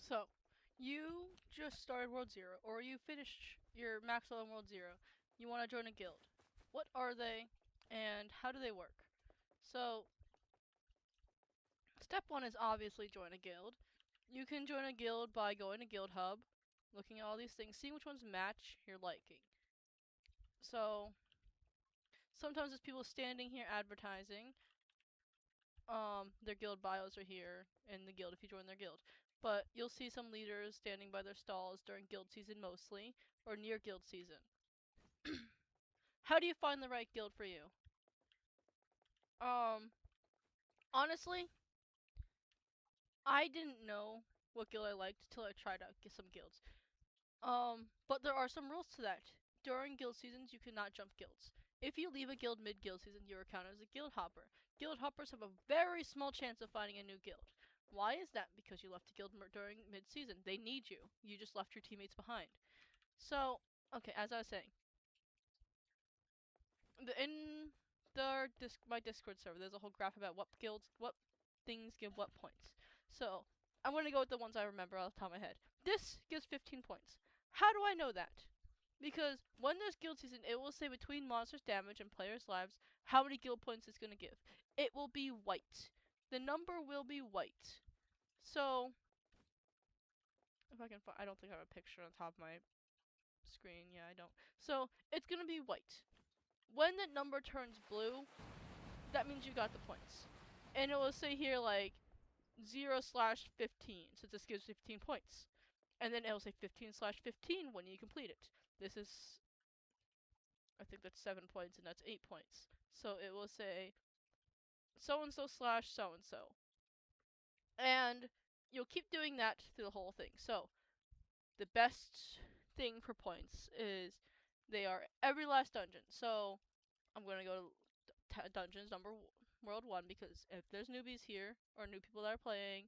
So, you just started World Zero, or you finished your max level in World Zero. You want to join a guild. What are they, and how do they work? So, step one is obviously join a guild. You can join a guild by going to Guild Hub, looking at all these things, seeing which ones match your liking. So, sometimes there's people standing here advertising. Their guild bios are here in the guild if you join their guild. But you'll see some leaders standing by their stalls during guild season mostly, or near guild season. How do you find the right guild for you? Um, Honestly, I didn't know what guild I liked until I tried out some guilds. But there are some rules to that. During guild seasons, you cannot jump guilds. If you leave a guild mid-guild season, you are counted as a guild hopper. Guild hoppers have a very small chance of finding a new guild. Why is that? Because you left a guild during mid-season. They need you. You just left your teammates behind. So, okay, as I was saying, in my Discord server, there's a whole graph about what guilds, what things give what points. So, I'm gonna go with the ones I remember off the top of my head. This gives 15 points. How do I know that? Because when there's guild season, it will say between monsters' damage and players' lives how many guild points it's gonna give. It will be white. The number will be white. So, if I can find, I don't think I have a picture on top of my screen. Yeah, I don't. So, it's gonna be white. When the number turns blue, that means you got the points. And it will say here, like, 0/15, so this gives 15 points. And then it will say 15/15 when you complete it. This is, I think that's 7 points, and that's 8 points. So it will say so-and-so slash so-and-so. And you'll keep doing that through the whole thing. So, the best thing for points is they are every last dungeon. So, I'm going to go to dungeons world 1 because if there's newbies here or new people that are playing,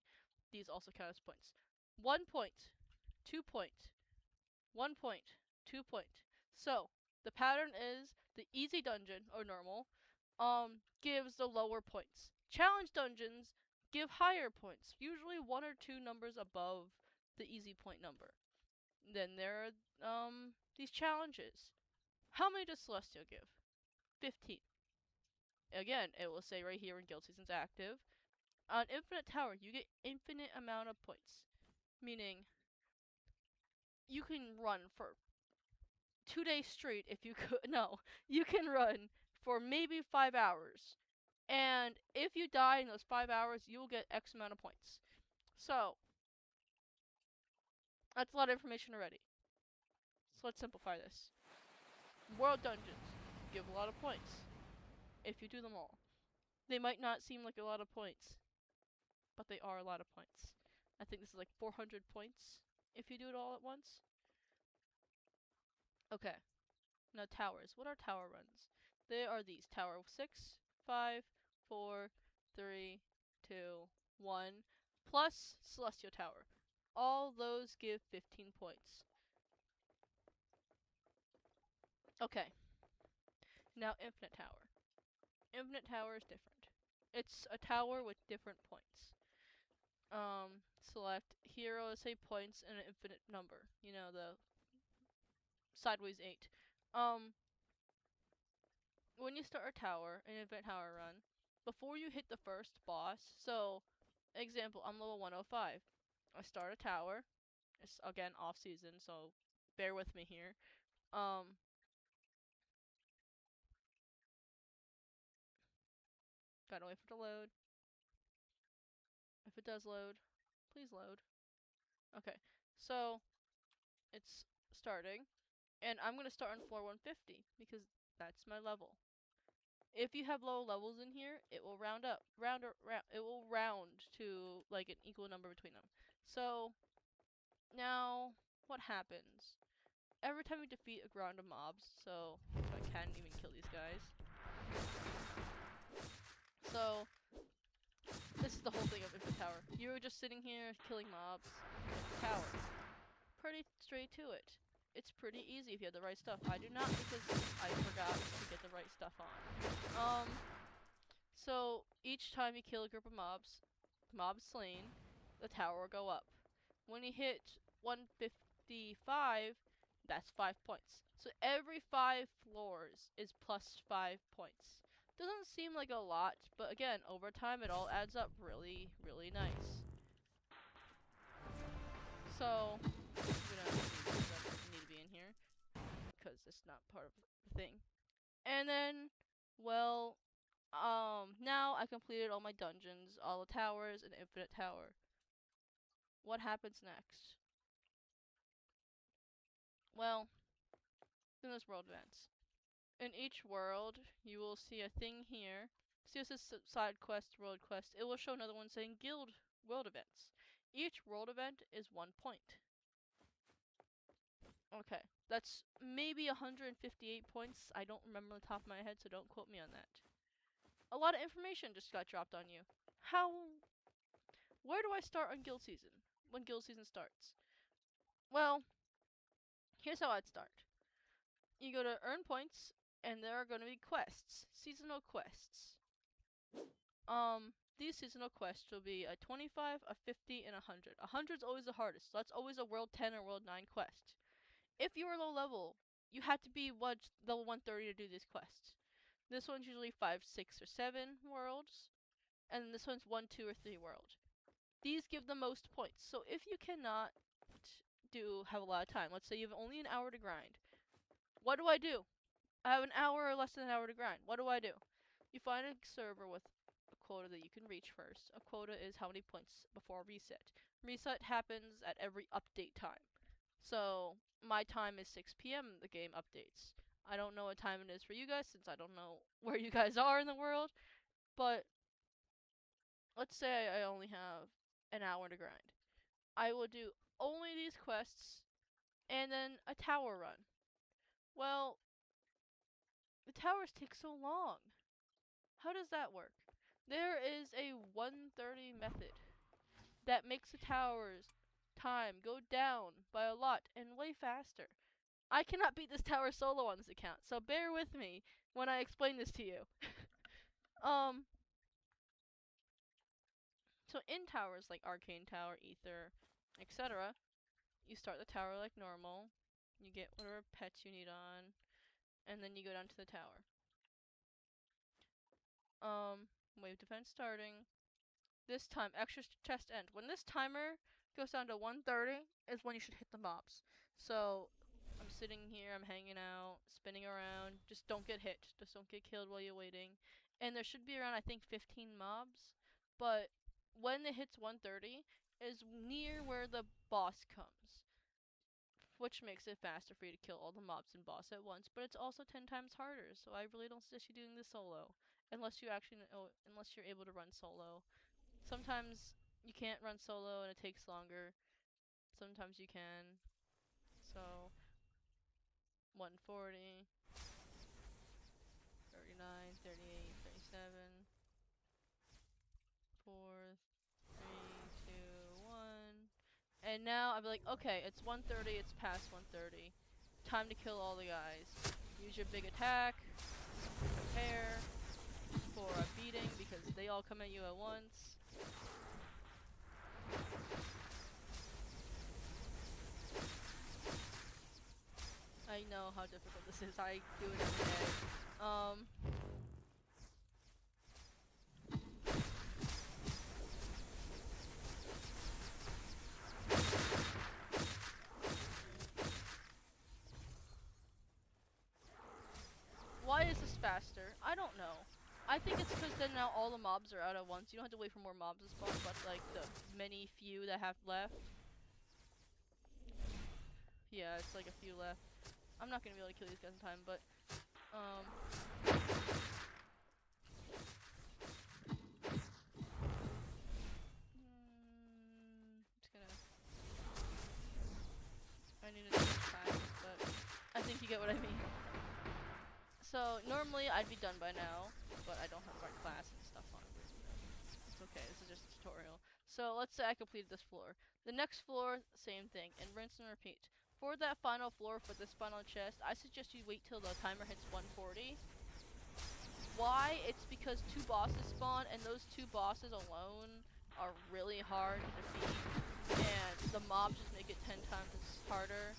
these also count as points. 1 point, 2 point, 1 point, 2 point. So the pattern is the easy dungeon or normal gives the lower points. Challenge dungeons give higher points, usually 1 or 2 numbers above the easy point number. Then there are these challenges. How many does Celestial give? 15. Again, it will say right here when guild season's active. On Infinite Tower, you get infinite amount of points. Meaning, you can run for 2 days straight if you could. No, you can run for maybe 5 hours. And if you die in those 5 hours, you will get X amount of points. So, that's a lot of information already. So let's simplify this. World dungeons give a lot of points if you do them all. They might not seem like a lot of points, but they are a lot of points. I think this is like 400 points if you do it all at once. Okay, now towers. What are tower runs? They are these. Tower 6, 5, 4, 3, 2, 1, plus Celestial Tower. All those give 15 points. Okay, now Infinite Tower. Infinite Tower is different. It's a tower with different points. Select hero, say points, and an infinite number. You know, the sideways 8. When you start a tower, an Infinite Tower run, before you hit the first boss, so, example, I'm level 105. I start a tower. It's, again, off-season, so bear with me here. Gotta wait for it to load. If it does load, please load. Okay, so, it's starting, and I'm gonna start on floor 150, because that's my level. If you have low levels in here, it will round up. It will round to like an equal number between them. So now what happens? Every time you defeat a round of mobs, so I can't even kill these guys. So this is the whole thing of Infinite Tower. You're just sitting here killing mobs. Tower. Pretty straight to it. It's pretty easy if you have the right stuff. I do not because I forgot to get the right stuff on. So each time you kill a group of mobs slain, the tower will go up. When you hit 155, that's 5 points. So every 5 floors is plus 5 points. Doesn't seem like a lot, but again, over time it all adds up really, really nice. So, we don't need to be in here, because it's not part of the thing. And then, well, now I completed all my dungeons, all the towers, and Infinite Tower. What happens next? Well, then there's world events. In each world, you will see a thing here. See, this is side quest, world quest. It will show another one saying guild world events. Each world event is 1 point. Okay, that's maybe 158 points. I don't remember on the top of my head, so don't quote me on that. A lot of information just got dropped on you. Where do I start on guild season? When guild season starts? Well, here's how I'd start. You go to earn points, and there are going to be quests, seasonal quests. These seasonal quests will be a 25, a 50, and a 100. 100's always the hardest, so that's always a World 10 or World 9 quest. If you are low level, you have to be level 130 to do these quests. This one's usually 5, 6, or 7 worlds, and this one's 1, 2, or 3 world. These give the most points, so if you cannot have a lot of time, let's say you have only an hour to grind, what do? I have an hour or less than an hour to grind. What do? You find a server with a quota that you can reach first. A quota is how many points before reset. Reset happens at every update time. So, my time is 6 p.m. the game updates. I don't know what time it is for you guys, since I don't know where you guys are in the world, but let's say I only have an hour to grind. I will do only these quests, and then a tower run. Well, the towers take so long. How does that work? There is a 130 method that makes the tower's time go down by a lot and way faster. I cannot beat this tower solo on this account, so bear with me when I explain this to you. So in towers like Arcane Tower, Ether, etc., you start the tower like normal, you get whatever pets you need on, and then you go down to the tower. Wave defense starting. This time, extra chest end. When this timer goes down to 130 is when you should hit the mobs. So, I'm sitting here, I'm hanging out, spinning around. Just don't get hit. Just don't get killed while you're waiting. And there should be around, I think, 15 mobs. But when it hits 130 is near where the boss comes, which makes it faster for you to kill all the mobs and boss at once, but it's also 10 times harder, so I really don't suggest you doing this solo. Unless you actually unless you're able to run solo. Sometimes you can't run solo and it takes longer. Sometimes you can. So 140, 39, 38, 37, 4, 3, 2, 1. And now I'll be like, okay, it's 130, it's past 130. Time to kill all the guys. Use your big attack. Prepare for a beating because they all come at you at once. I know how difficult this is. I do it every day. Why is this faster? I don't know. I think it's because then now all the mobs are out at once. You don't have to wait for more mobs to spawn, but like the many few that have left. Yeah, it's like a few left. I'm not gonna be able to kill these guys in time, but just gonna. I need to do time, but I think you get what I mean. So normally I'd be done by now, but I don't have the right class and stuff on. It's okay. This is just a tutorial. So let's say I completed this floor. The next floor, same thing, and rinse and repeat. For that final floor, for this final chest, I suggest you wait till the timer hits 140. Why? It's because 2 bosses spawn, and those 2 bosses alone are really hard to defeat. And the mobs just make it 10 times harder.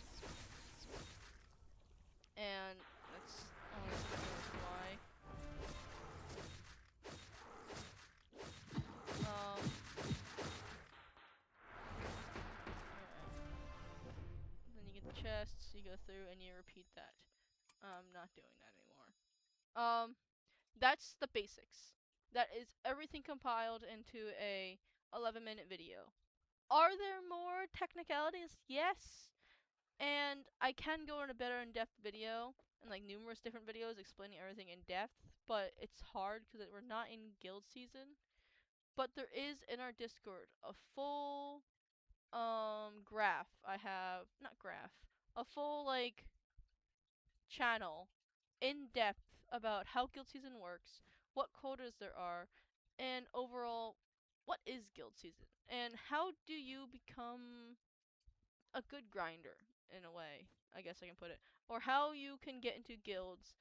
And that's honestly the reason why. Alright. Then you get the chests, you go through, and you repeat that. I'm not doing that anymore. That's the basics. That is everything compiled into a 11-minute video. Are there more technicalities? Yes. And I can go in a better in-depth video, and like numerous different videos explaining everything in depth, but it's hard because we're not in guild season. But there is in our Discord a full graph. I have not graph, a full like channel in depth about how guild season works, what quotas there are, and overall what is guild season and how do you become a good grinder in a way, I guess I can put it, or how you can get into guilds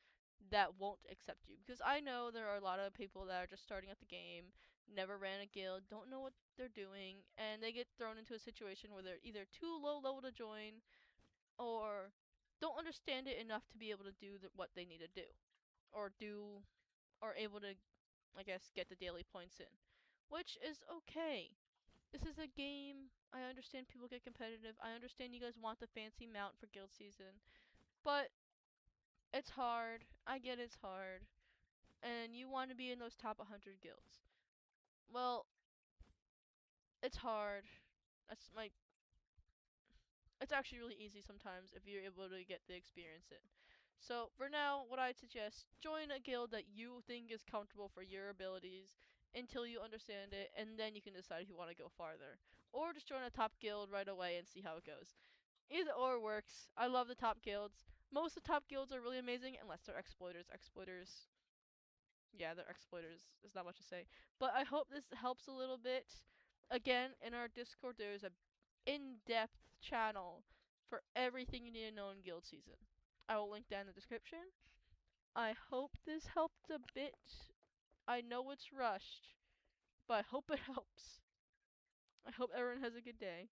that won't accept you. Because I know there are a lot of people that are just starting at the game, never ran a guild, don't know what they're doing, and they get thrown into a situation where they're either too low level to join or don't understand it enough to be able to do what they need to do, or able to, I guess, get the daily points in, which is okay. This is a game. I understand people get competitive. I understand you guys want the fancy mount for guild season, but it's hard. I get it's hard, and you want to be in those top 100 guilds. Well, it's hard. That's my. It's actually really easy sometimes if you're able to get the experience in. So for now, what I'd suggest, join a guild that you think is comfortable for your abilities until you understand it, and then you can decide if you want to go farther. Or just join a top guild right away and see how it goes. Either or works. I love the top guilds. Most of the top guilds are really amazing unless they're exploiters. Exploiters, yeah, they're exploiters. There's not much to say. But I hope this helps a little bit. Again, in our Discord, there's a in-depth channel for everything you need to know in guild season. I will link that in the description. I hope this helped a bit. I know it's rushed, but I hope it helps. I hope everyone has a good day.